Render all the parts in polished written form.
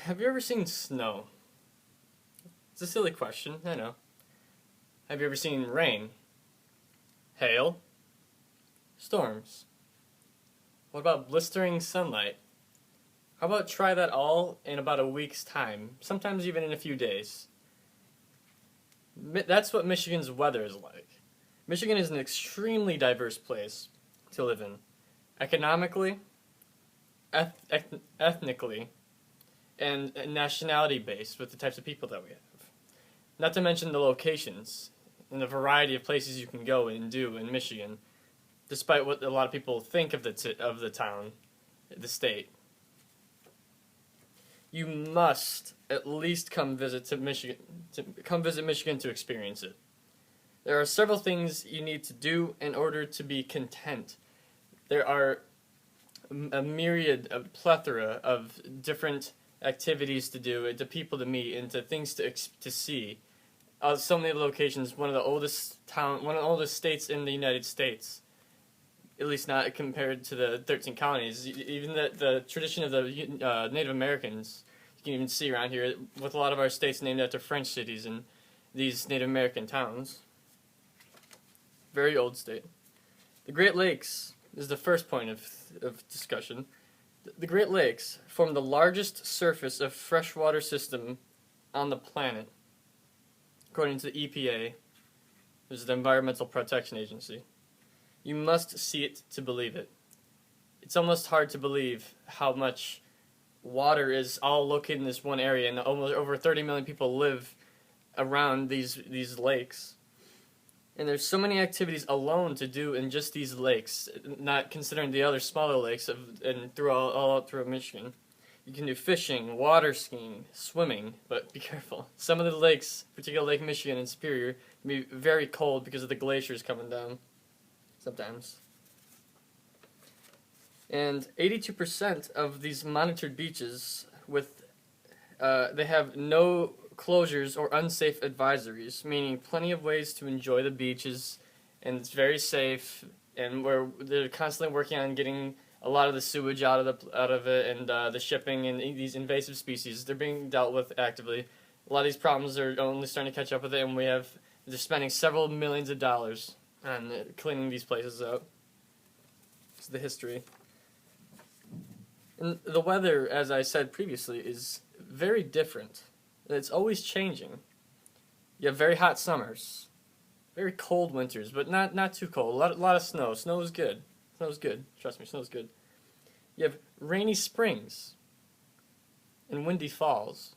Have you ever seen snow? It's a silly question, I know. Have you ever seen rain? Hail? Storms? What about blistering sunlight? How about try that all in about a week's time, sometimes even in a few days? That's what Michigan's weather is like. Michigan is an extremely diverse place to live in, economically, ethnically, and nationality based with the types of people that we have. Not to mention the locations and the variety of places you can go and do in Michigan, despite what a lot of people think of the town, the state. You must at least come visit Michigan to experience it. There are several things you need to do in order to be content. There are a plethora of different activities to do, to people to meet, and to things to see. So many locations. One of the oldest states in the United States. At least not compared to the 13 colonies. Even the tradition of the Native Americans, you can even see around here with a lot of our states named after French cities and these Native American towns. Very old state. The Great Lakes is the first point of discussion. The Great Lakes form the largest surface of freshwater system on the planet, according to the EPA, which is the Environmental Protection Agency. You must see it to believe it. It's almost hard to believe how much water is all located in this one area, and almost over 30 million people live around these lakes. And there's so many activities alone to do in just these lakes, not considering the other smaller lakes and all through Michigan. You can do fishing, water skiing, swimming, but be careful. Some of the lakes, particularly Lake Michigan and Superior, can be very cold because of the glaciers coming down sometimes. And 82% of these monitored beaches they have no closures or unsafe advisories, meaning plenty of ways to enjoy the beaches, and it's very safe, and they're constantly working on getting a lot of the sewage out of it, and the shipping and these invasive species, they're being dealt with actively. A lot of these problems are only starting to catch up with it, and they're spending several millions of dollars on cleaning these places out. It's the history. And the weather, as I said previously, is very different. It's always changing. You have very hot summers, very cold winters, but not too cold. A lot of snow. Snow is good. Snow's good. Trust me, snow's good. You have rainy springs and windy falls.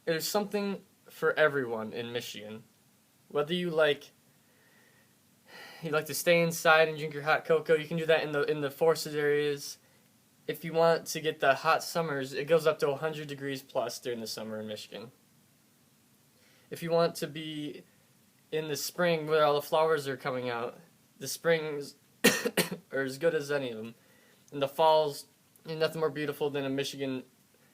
There's something for everyone in Michigan. Whether you like to stay inside and drink your hot cocoa, you can do that in the forested areas. If you want to get the hot summers, it goes up to 100 degrees plus during the summer in Michigan. If you want to be in the spring where all the flowers are coming out, the springs are as good as any of them. And the falls, nothing more beautiful than a Michigan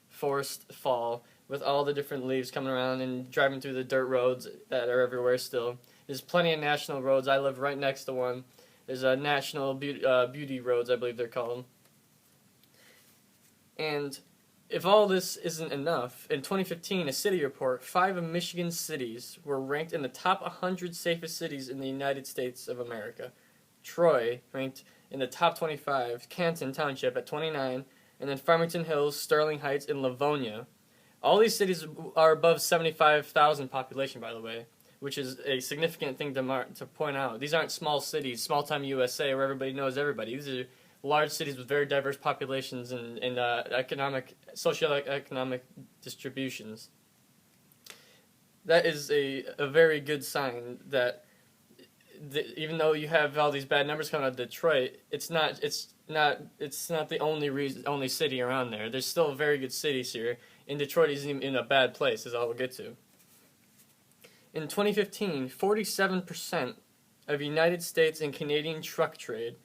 forest fall with all the different leaves coming around and driving through the dirt roads that are everywhere still. There's plenty of national roads. I live right next to one. There's a national beauty roads, I believe they're called. And if all this isn't enough, in 2015, a city report, 5 of Michigan's cities were ranked in the top 100 safest cities in the United States of America. Troy ranked in the top 25, Canton Township at 29, and then Farmington Hills, Sterling Heights, and Livonia. All these cities are above 75,000 population, by the way, which is a significant thing to point out. These aren't small cities, small-time USA, where everybody knows everybody. These are large cities with very diverse populations and socioeconomic distributions. That is a very good sign that even though you have all these bad numbers coming out of Detroit, it's not the only city around there. There's still very good cities here, and Detroit isn't in a bad place, as I will get to. In 2015, 47% of United States and Canadian truck trade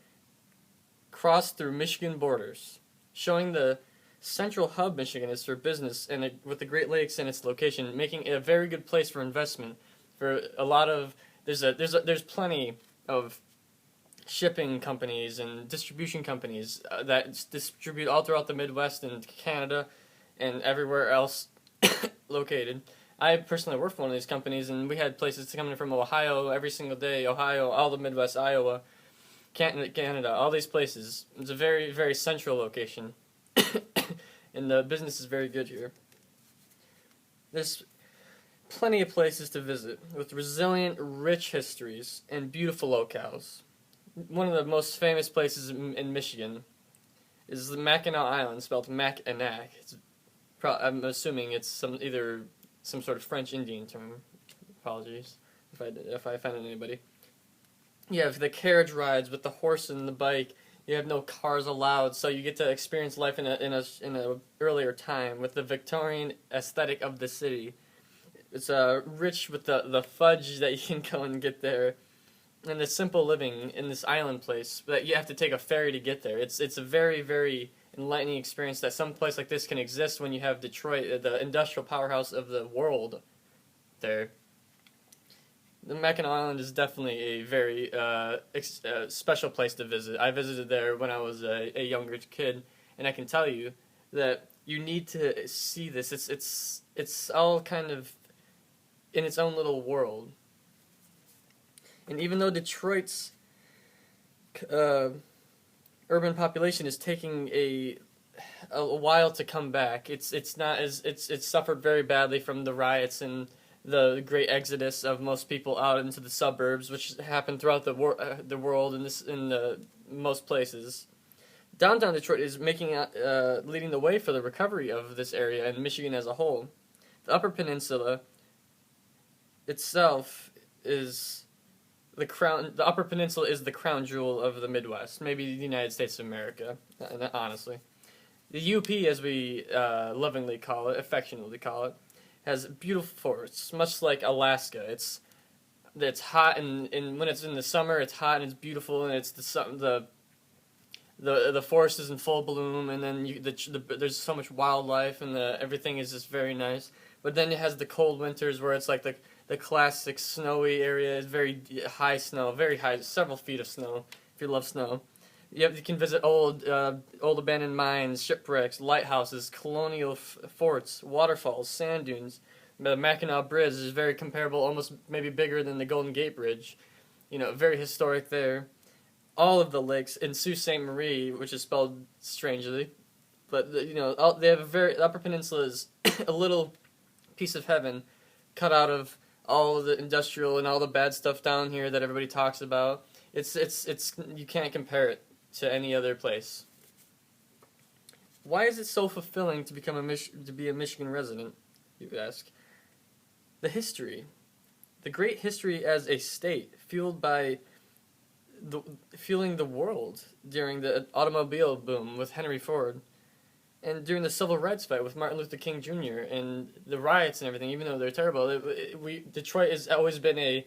crossed through Michigan borders, showing the central hub Michigan is for business, and with the Great Lakes and its location, making it a very good place for investment. For a lot of there's plenty of shipping companies and distribution companies that distribute all throughout the Midwest and Canada, and everywhere else located. I personally worked for one of these companies, and we had places coming from Ohio every single day, Ohio, all the Midwest, Iowa, Canada, all these places. It's a very, very central location, and the business is very good here. There's plenty of places to visit with resilient, rich histories and beautiful locales. One of the most famous places in Michigan is the Mackinac Island, spelled Mackinac. I'm assuming it's either some sort of French Indian term. Apologies if I offended anybody. You have the carriage rides with the horse and the bike. You have no cars allowed, so you get to experience life in a earlier time with the Victorian aesthetic of the city. It's rich with the fudge that you can go and get there, and the simple living in this island place that you have to take a ferry to get there. It's a very, very enlightening experience that some place like this can exist when you have Detroit, the industrial powerhouse of the world, there. The Mackinac Island is definitely a very special place to visit. I visited there when I was a younger kid, and I can tell you that you need to see this. It's all kind of in its own little world. And even though Detroit's urban population is taking a while to come back, it's suffered very badly from the riots and the great exodus of most people out into the suburbs, which happened throughout the world in most places. Downtown Detroit is leading the way for the recovery of this area and Michigan as a whole. The Upper Peninsula itself is the crown. The Upper Peninsula is the crown jewel of the Midwest, maybe the United States of America. Honestly, the UP, as we lovingly call it, affectionately call it, has beautiful forests, much like Alaska. It's hot, and when it's in the summer, it's hot and it's beautiful, and it's the forest is in full bloom, and then there's so much wildlife, and everything is just very nice. But then it has the cold winters where it's like the classic snowy area. Is very high snow, very high, several feet of snow. If you love snow, you can visit old abandoned mines, shipwrecks, lighthouses, colonial forts, waterfalls, sand dunes. The Mackinac Bridge is very comparable, almost maybe bigger than the Golden Gate Bridge. Very historic there. All of the lakes in Sault Ste. Marie, which is spelled strangely, but they have the Upper Peninsula is a little piece of heaven, cut out of all of the industrial and all the bad stuff down here that everybody talks about. It's you can't compare it to any other place. Why is it so fulfilling to be a Michigan resident, you ask? The history, the great history as a state, fueling the world during the automobile boom with Henry Ford, and during the civil rights fight with Martin Luther King Jr. and the riots and everything. Even though they're terrible, Detroit has always been a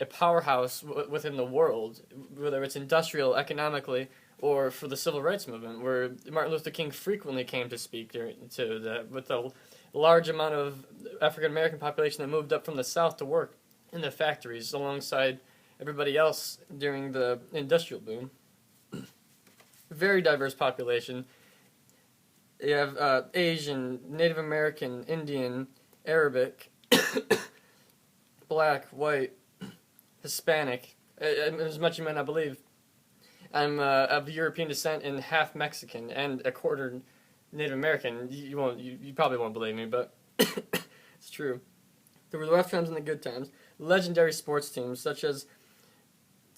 powerhouse within the world, whether it's industrial, economically, or for the civil rights movement, where Martin Luther King frequently came to speak with the large amount of African American population that moved up from the South to work in the factories alongside everybody else during the industrial boom. Very diverse population. You have Asian, Native American, Indian, Arabic, black, white, Hispanic, as much as you might not believe. I'm of European descent and half Mexican and a quarter Native American. You probably won't believe me, but it's true. There were the rough times and the good times. Legendary sports teams such as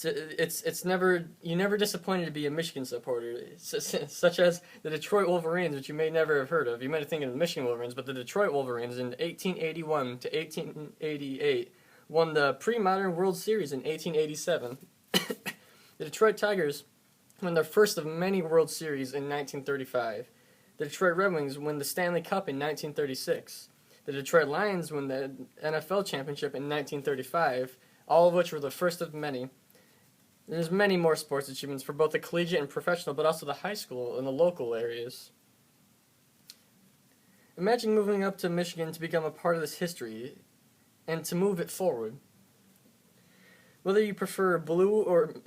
you never disappointed to be a Michigan supporter, such as the Detroit Wolverines, which you may never have heard of. You might have thinking of the Michigan Wolverines, but the Detroit Wolverines in 1881 to 1888 won the pre-modern World Series in 1887. The Detroit Tigers won their first of many World Series in 1935. The Detroit Red Wings won the Stanley Cup in 1936. The Detroit Lions won the NFL championship in 1935, all of which were the first of many. There's many more sports achievements for both the collegiate and professional, but also the high school and the local areas. Imagine moving up to Michigan to become a part of this history and to move it forward. Whether you prefer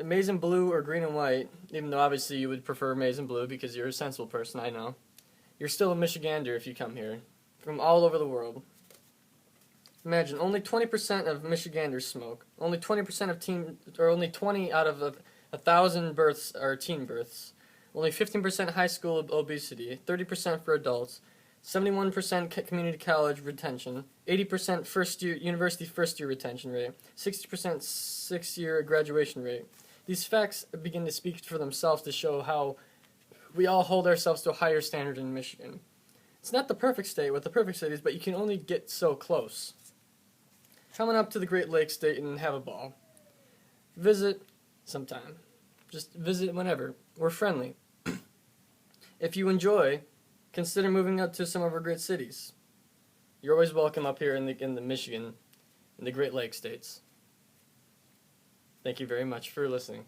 maize and blue or green and white, even though obviously you would prefer maize and blue because you're a sensible person, I know. you're still a Michigander if you come here, from all over the world. Imagine, only 20% of Michiganders smoke. Only 20% only 20 out of 1,000 births are teen births. Only 15% high school obesity, 30% for adults, 71% community college retention, 80% university first year retention rate, 60% 6-year graduation rate. These facts begin to speak for themselves to show how we all hold ourselves to a higher standard in Michigan. It's not the perfect state what the perfect state is, but you can only get so close. Come on up to the Great Lakes State and have a ball. Visit sometime. Just visit whenever. We're friendly. If you enjoy, consider moving up to some of our great cities. You're always welcome up here in the Michigan, in the Great Lakes states. Thank you very much for listening.